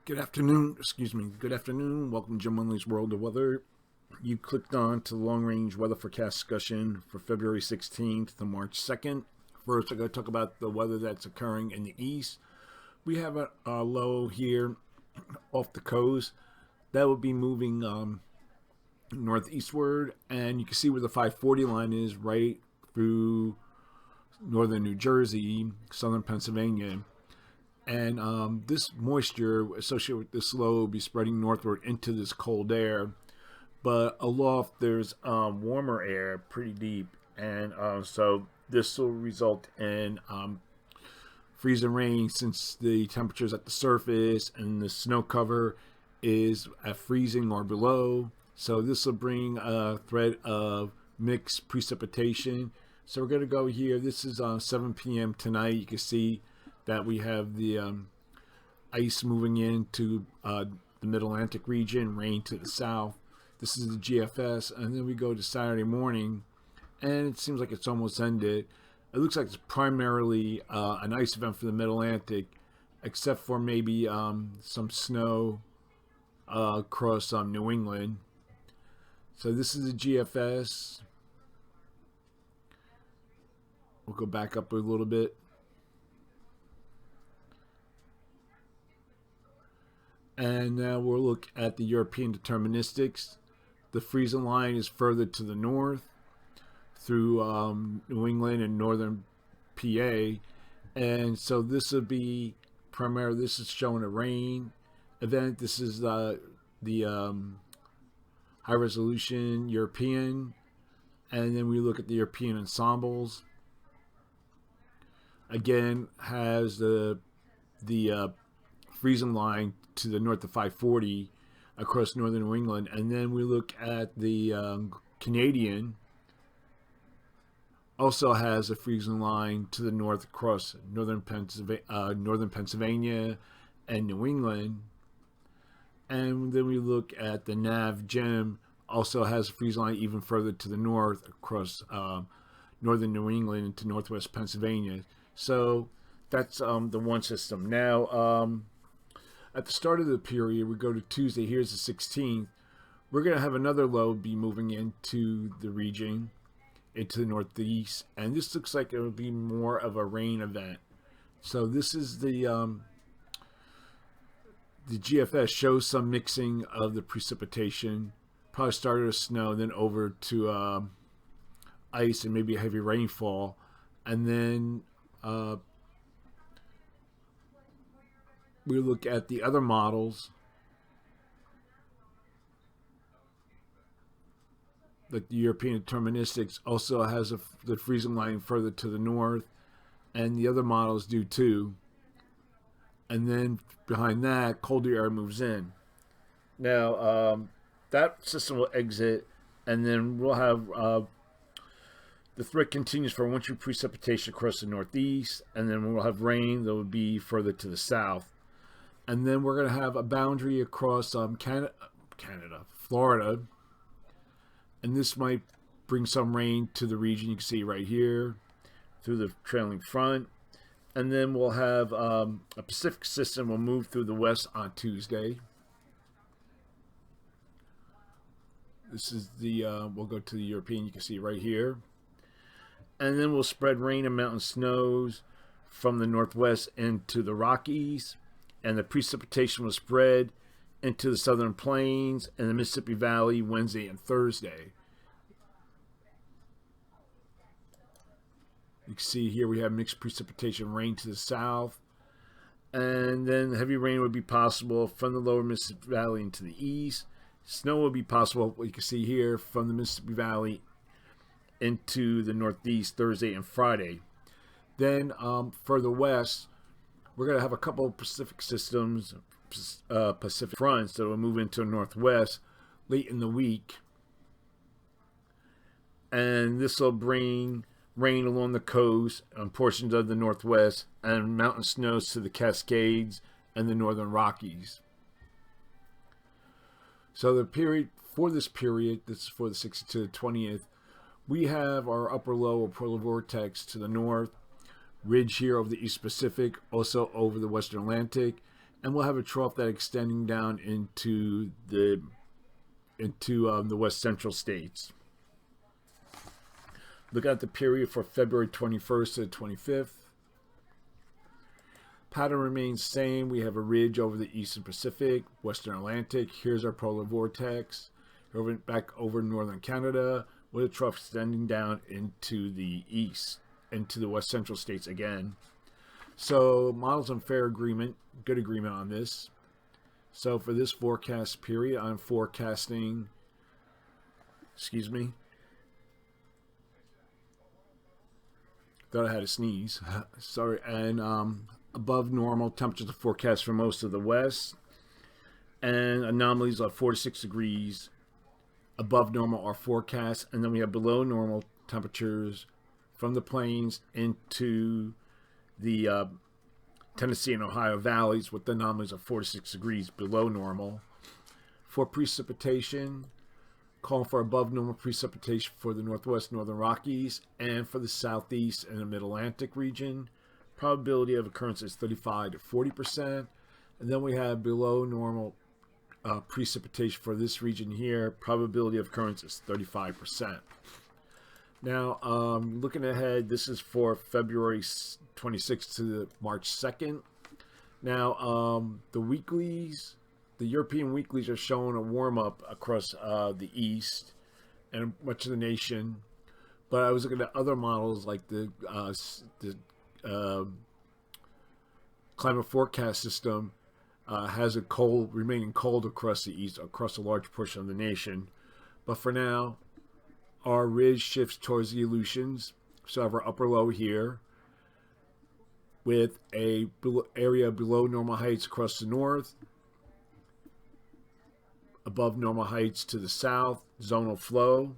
Good afternoon, Good afternoon. Welcome to Jim Winley's World of Weather. You clicked on to the long-range weather forecast discussion for February 16th to March 2nd. First, I'm going to talk about the weather that's occurring in the east. We have a low here off the coast that will be moving northeastward, and you can see where the 540 line is right through northern New Jersey, southern Pennsylvania. And this moisture associated with this low will be spreading northward into this cold air. But aloft, there's warmer air pretty deep. And so this will result in freezing rain, since the temperatures at the surface and the snow cover is at freezing or below. So this will bring a threat of mixed precipitation. So we're going to go here. This is 7 p.m. tonight. You can see that we have the ice moving into the Mid-Atlantic region, rain to the south. This is the GFS, and then we go to Saturday morning, and it seems like it's almost ended. It looks like it's primarily an ice event for the Mid-Atlantic, except for maybe some snow across New England. So this is the GFS. We'll go back up a little bit. And now we'll look at the European deterministics. The freezing line is further to the north through New England and northern PA. And so this will be primarily, this is showing a rain event. This is the high resolution European. And then we look at the European ensembles. Again, has the freezing line to the north of 540 across northern New England. And then we look at the Canadian, also has a freezing line to the north across northern Pennsylvania and New England. And then we look at the Nav Gem, also has a freeze line even further to the north across northern New England into northwest Pennsylvania. So that's the one system. Now, at the start of the period, we go to Tuesday. Here's the 16th. We're going to have another low be moving into the region, into the northeast. And this looks like it will be more of a rain event. So this is the GFS shows some mixing of the precipitation. Probably started with snow, then over to ice and maybe a heavy rainfall. And then we look at the other models, like the European deterministics also has the freezing line further to the north, and the other models do too. And then behind that, colder air moves in. Now, that system will exit, and then we'll have the threat continues for wintry precipitation across the northeast, and then we'll have rain that will be further to the south. And then we're going to have a boundary across Florida. And this might bring some rain to the region. You can see right here through the trailing front. And then we'll have a Pacific system will move through the west on Tuesday. This is the, we'll go to the European. You can see right here. And then we'll spread rain and mountain snows from the northwest into the Rockies. And the precipitation will spread into the southern plains and the Mississippi Valley Wednesday and Thursday. You can see here we have mixed precipitation, rain to the south. And then heavy rain would be possible from the lower Mississippi Valley into the east. Snow will be possible, you can see here, from the Mississippi Valley into the northeast Thursday and Friday. Then further west, we're going to have a couple of Pacific systems, Pacific fronts that will move into the northwest late in the week. And this will bring rain along the coast on portions of the northwest and mountain snows to the Cascades and the northern Rockies. So the period for this period, this is for the 16th to the 20th, We have our upper low or polar vortex to the north, ridge here over the East Pacific, also over the Western Atlantic, and we'll have a trough that extending down into the West Central states. Look at the period for February 21st to the 25th. Pattern remains same. We have a ridge over the Eastern Pacific, Western Atlantic. Here's our polar vortex. Back over Northern Canada, with a trough extending down into the east, into the West Central states again. So models on fair agreement, good agreement on this. So for this forecast period, I'm forecasting, thought I had a sneeze, sorry, and above normal temperatures are forecast for most of the west, and anomalies are 4 to 6 degrees above normal are forecast, and then we have below normal temperatures from the plains into the Tennessee and Ohio valleys, with the anomalies of 4 to 6 degrees below normal. For precipitation, calling for above normal precipitation for the northwest northern Rockies and for the southeast and the mid-Atlantic region. Probability of occurrence is 35 to 40%. And then we have below normal precipitation for this region here. Probability of occurrence is 35%. Now, looking ahead, this is for February 26th to March 2nd. Now, the weeklies, the European weeklies are showing a warm-up across the east and much of the nation. But I was looking at other models like the climate forecast system has a remaining cold across the east, across a large portion of the nation. But for now, our ridge shifts towards the Aleutians. So I have our upper low here with a area below normal heights across the north, above normal heights to the south, zonal flow.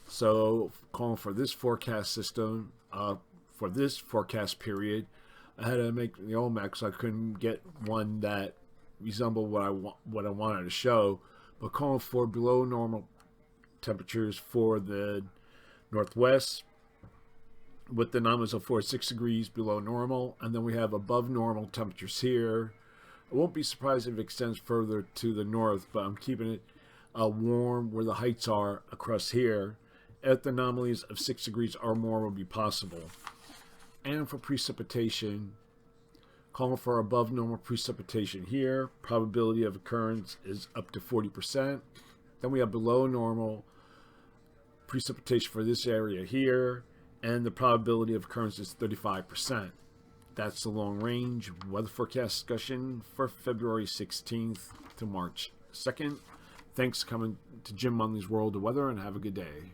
So calling for this forecast system, for this forecast period, I had to make the OMAC, so I couldn't get one that resembled what I wanted to show, but calling for below normal temperatures for the northwest, with the anomalies of 4 to 6 degrees below normal, and then we have above normal temperatures here. I won't be surprised if it extends further to the north, but I'm keeping it warm where the heights are across here. At the anomalies of 6 degrees or more will be possible. And for precipitation, calling for above normal precipitation here. Probability of occurrence is up to 40%. Then we have below normal precipitation for this area here, and the probability of occurrence is 35%. That's the long range weather forecast discussion for February 16th to March 2nd. Thanks for coming to Jim Munley's World of Weather, and have a good day.